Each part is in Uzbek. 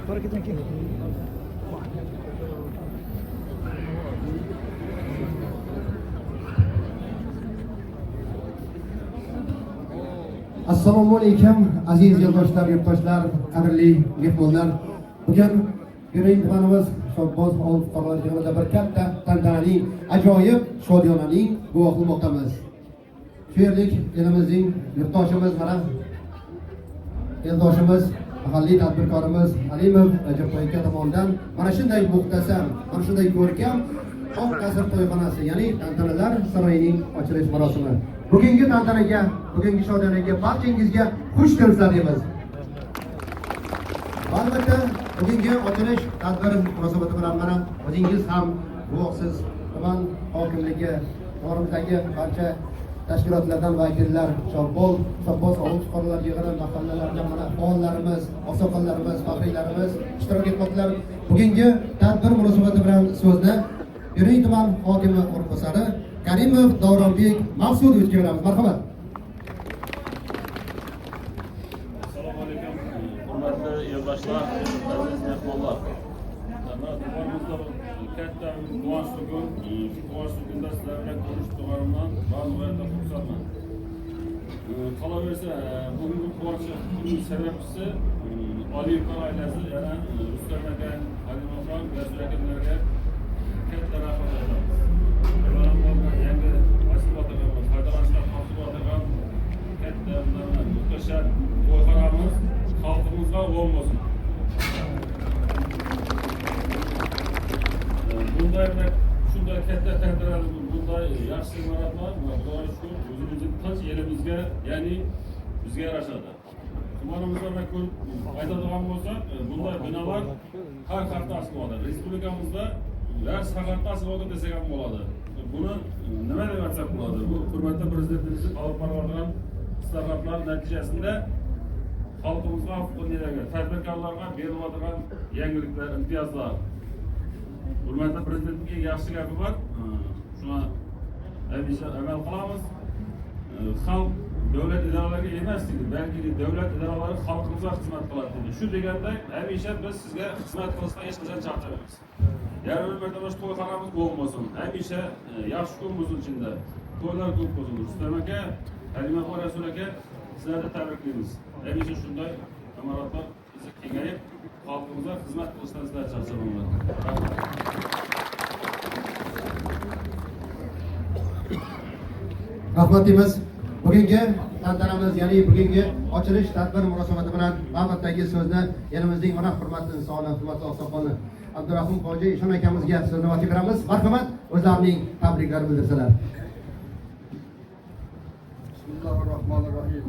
Assalomu alaykum aziz yo'ldoshlar, yurtdoshlar, qadrli mehmonlar. Bugun Yuring tumanimiz Shobboz ov fuqarolar yig'inida bir katta tantanali, ajoyib shodiyonaning guvohi bo'lmoqdamiz. Shu yerlik elimizning yurtdoshimiz, mana eldoshimiz, mahalliy tadbirkorimiz Alimov Rajabboy aka tomonidan mana shunday muxtasar, mana shunday ko'rkam Oq qasr to'yxonasi, ya'ni tantanalar saroyining ochilish marosimi. Bugungi tantanaga, bugungi shodiyonaga barchangizga xush kelibsizlar deymiz. Albatta, bugungi ochilish tadbiri munosabati bilan mana o'zingiz ham guvohsiz, tuman hokimligi, to'g'ridagi barcha tashkilotlardan vakillar, Shobboz ov fuqarolar yig'ini mahallalardan mana faollarimiz, oqsoqollarimiz, faxriylarimiz ishtirok etmoqdalar. Bugungi tadbir munosabati bilan so'zni Yuring tuman hokimi o'rinbosari Karimov Davronbek Maqsudovichga beramiz. Marhamat. Assalomu alaykum, hurmatli yo'ldoshlar, aziz mehmonlar. Tumanimizda katta quvonch kun, quvonch kunida sizlar bilan ko'rish tug'animdan g'oyatda xursandman. Qolaversa, bugungi quvonchning sababchisi Oliyevlar oilasi, yana Rustam aka, Alimovlar, Jasur akalarga katta rahmat aytamiz. Yangi mahsulotlardan foydalanishdan hosil bo'lgan katta muhtasham to'yxonamiz xalqimizga obro' bo'lsin. Shunday katta tadbirlar, bunday yaxshi imorotlar Xudoga shukr, o'zimizning tinch elimizga, ya'ni bizga yarashadi. Tumanimizda ko'rib aytadigan bo'lsak, bunday binolar har hafta aslida respublikamizda har saharda aslida desak ham bo'ladi. Buni nima deb aytsak bo'ladi? Bu hurmatli prezidentimizning olib borgan startaplar natijasida xalqimizga, tadbirkorlarga beriladigan yangiliklar, imtiyozlar. Hurmatli prezidentimizga yaxshi gapi bor. Shuni hamisha amal qilamiz. Xalq davlat idoralariga emas deydi, balki davlat idoralari xalqimizga xizmat qiladi deydi. Shu deganda hamisha biz sizga xizmat qilishdan hech qachon charchamaymiz. Yarın ömrümüzde to'yxonamiz bo'lmasin. Hamisha yaxshi kun bo'lsin ichida. To'ylar ko'p bo'lsin. Rustam aka, Halimov Rasul aka, sizlarni tabriklaymiz. Hamisha shunday amaliyotlar bizni kengayib, xalqimizga xizmat qilishdan sizlar charchamaymiz. Rahmat deymiz. Bugungi tantanamiz, ya'ni bugungi ochilish tadbiri munosabati bilan navbatdagi so'zni elimizning mana hurmatli insoni, hurmatli oqsoqoli Abdurahim Hoji Ishon akamizga so'zni vaqt beramiz. Marhamat, o'zlarining tabriklarini bildirsalar. Bismillahirrahmanirrahim.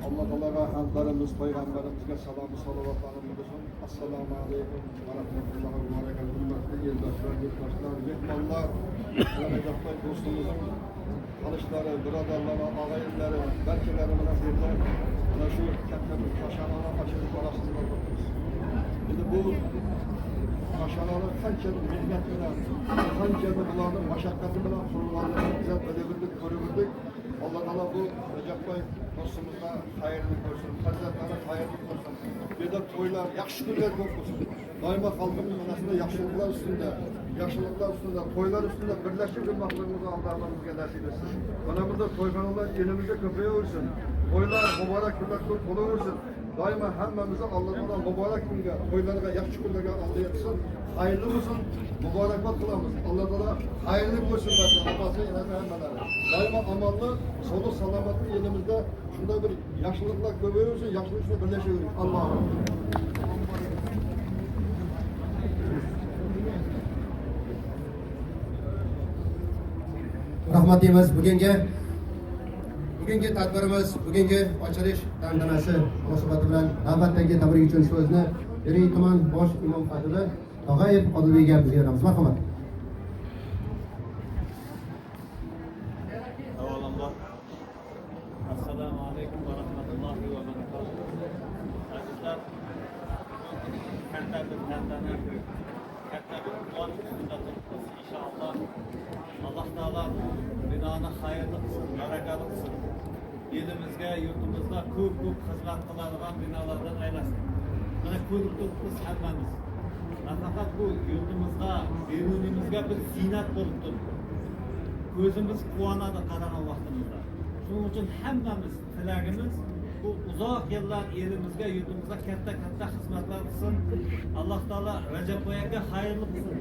Allah Teala'ga hamdlarımız, peygamberimizge selamı salavatlarını bulsun. Esselamu aleyküm ve rahmetullahi ve berekatuhu. Hürmetli yoldaşlar, yurttaşlar, mehmanlar, Recep dostumuzun çalışları, braderleri, ağayinleri, belkilerimine birlikte şu kendimiz Kaşanan'a açılıp arasında oluruz. Şimdi bu Kaşanan'ın kaççalı milletine, kaççalı bulanın maşakkatı bilen kurulanları bize ödebildik, korubildik. Allah Teala bu Recep Bey dostumuzda hayırlı olsun, hazretlerine hayırlı olsun. Bir de toylar, yakşı günler olsun. Daima halkımızın arasında yaşlılıklar üstünde, toylar üstünde birleşik durmaklarımızı Allah'ımızga nasip etsin. Bana burada toyxonalar elimizde köpeğe olsun. Toylar mübarek günler olursun. Daima hemmemize Allah'tan mübarek günge, toylarga, yakşı günlerge Allah etsin. Hayırlı olsun, mübarekbat kılamız. Allah Teala hayırlı olsun zaten. Babası inanı hemmeleri. Daima amanlı, solu salamatlı elimizde şurada bir yaşlılıklar köpeğe olsun, yaşlılıkla birleşiyoruz. Allah'ım. Rahmat deymiz. Bugungi tadbirimiz, bugungi ochilish tantanasi munosabati bilan navbatdagi tabrik uchun so'zni Yuring tuman bosh imom xatibi Tog'ayev Odilbekga bizga beramiz. Marhamat. Avvalambor assalomu alaykum va rahmatullohi va barakatuh. Azizlar, katta bir tantana, katta bir quvonch ustida turibmiz inshaalloh. Alloh taolo binoni xayrli qilsin, barakali qilsin. Elimizga, yurtimizda ko'p xizmat qiladigan binolardan aylasin. mana ko'rib turibmiz hammamiz. Nafaqat bu yurtimizga, berunimizga bir ziynat bo'lib turibdi. Ko'zimiz quvonadi qaragan vaqtimizda. Shuning uchun hammamiz tilagimiz bu uzoq yillar elimizga, yurtimizga katta xizmatlar qilsin. Alloh taolo Rajab oyiga xayrli qilsin.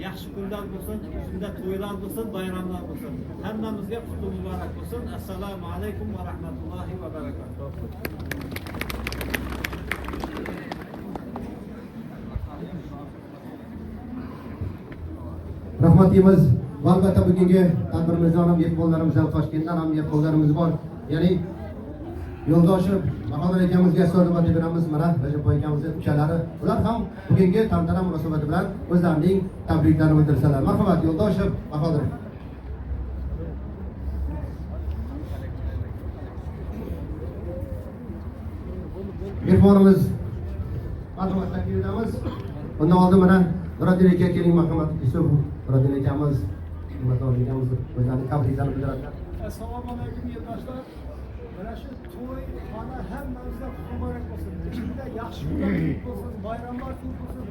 Yaxshi kunlar bo'lsin, shunda to'ylar bo'lsin, bayramlar bo'lsin. Hammamizga qutlug' muborak bo'lsin. Assalomu alaykum va rahmatullohi va barakatuh. Rahmat deymiz. Va albatta bugungi tadbirimizda ham mehmonlarimizdan Toshkentdan ham mehmonlarimiz bor. Ya'ni yo'ldoshi Bahodir akamizga so'zlab beramiz. Mana Rajab akamizning uchalari. Ular ham bugungi tantana munosabati bilan o'zlarining tabriklarini bildirsalar. Marhamat yo'ldoshi Bahodir. Mehmonimiz marhamat taklif etamiz. Bundan oldin mana Nuradin aka keling, marhamat Yusuf Nuradin akamiz, Nuradin akamiz o'zlarining tabriklarini bildiradilar. Assalomu alaykum yurtdoshlar. Mana shu to'y mana hammamizga muborak bo'lsin. Ichida yaxshi kunlar bo'lsin, bayramlar bo'lsin.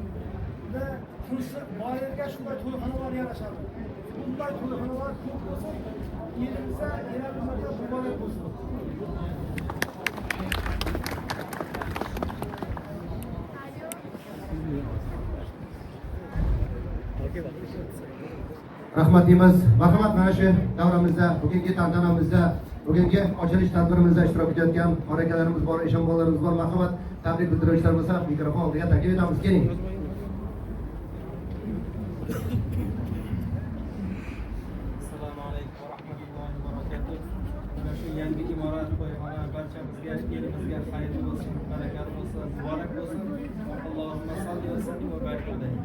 Va bayramga shunday to'yxonalar yarashadi. Bunday to'yxonalar ko'p bo'lsin. Elimizda elimizga muborak bo'lsin. Rahmat deymiz. Marhamat mana shu davramizda, bugungi tantanamizda, bugungi ochilish tadbirimizda ishtirok etayotgan orakalarimiz bor, eshonbolarimiz bor. Marhamat tabrik bildiruvchilar bo'lsa, mikrofon oldiga taklif etamiz. Keling. Assalomu alaykum va rahmatullohi va barakatuh. Mana shu yangi imorat to'yxona barchamizga, elimizga xayrli bo'lsin, barakatli bo'lsin, muborak bo'lsin. Allohumma salli va sallim va barik alayhi.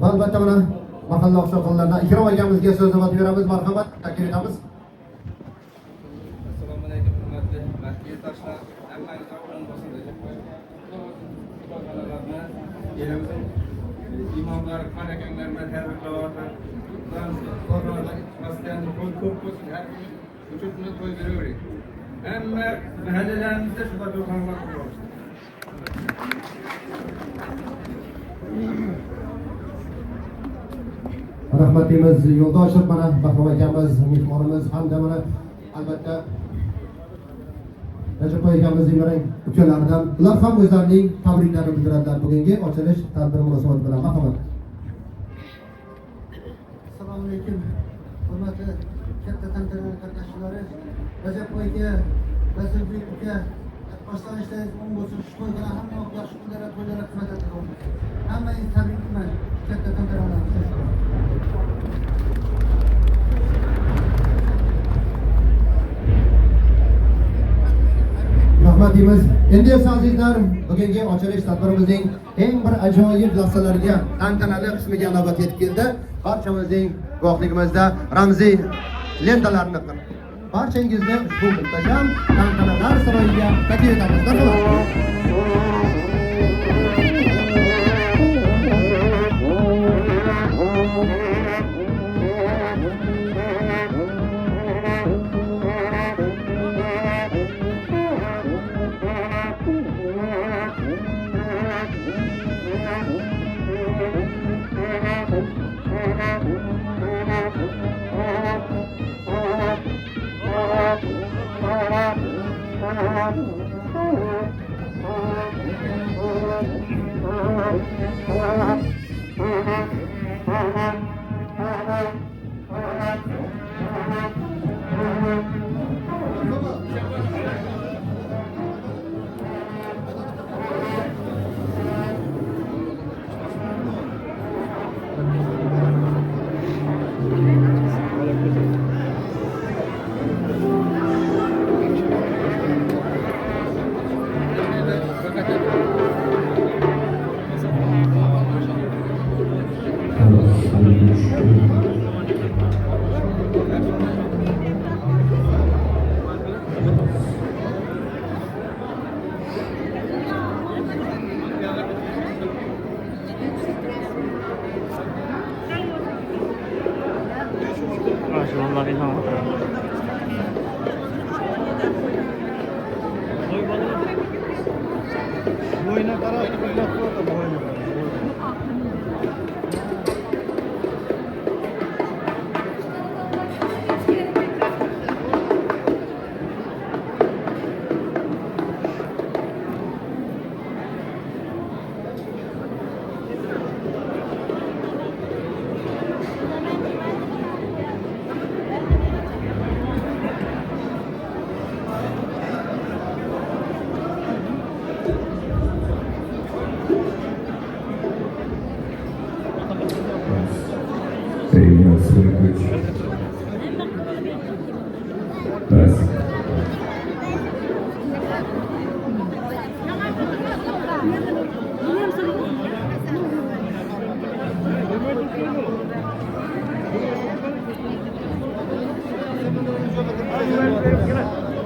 Va albatta mana mahalla oqsoqollaridan Ikrom akamizga so'z navbati beramiz. Marhamat taklif etamiz. Assalomu alaykum hurmatli yurtdoshlar. Hammangiz omon bo'lsin deb. Elimizning imomlar, xonakanglar bilan tabriklamoqman. Masjidda ko'p bo'lsin, har kim uchun to'y beraverdik. Hamma mahallalarimizda shunday to'yxonalar quramiz. Rahmat deymiz. Yo'ldoshim mana Bahrom akamiz, mehmonimiz hamda mana albatta Rajab akamizning mana ukalaridan ular ham o'zlarining tabriklarini bildiradilar bugungi ochilish tadbiri munosabati bilan. Marhamat. Assalomu alaykum. Hurmatli katta tantana qatnashchilari, Rajab aka, Rasulbek aka, boshlanishdan o'n bo'lsin shu to'yga hamma yaxshi kunlar, to'ylar xizmat etadi. Hammangizni tabriklayman. Katta tantanalar. Rahmat deymiz. Endi esa azizlar, bugungi ochilish tadbirimizning eng bir ajoyib lahzalariga, tantanali qismiga navbat yetib keldi. Barchamizning guvohligimizda ramziy lentalarni barchangizni ushbu muhtasham tantanalar saroyiga taklif etamiz. Marhamat. Vallahi tamam. Boyuna qarab, qo'llab qo'yadi boyuna. Hey, Swedish.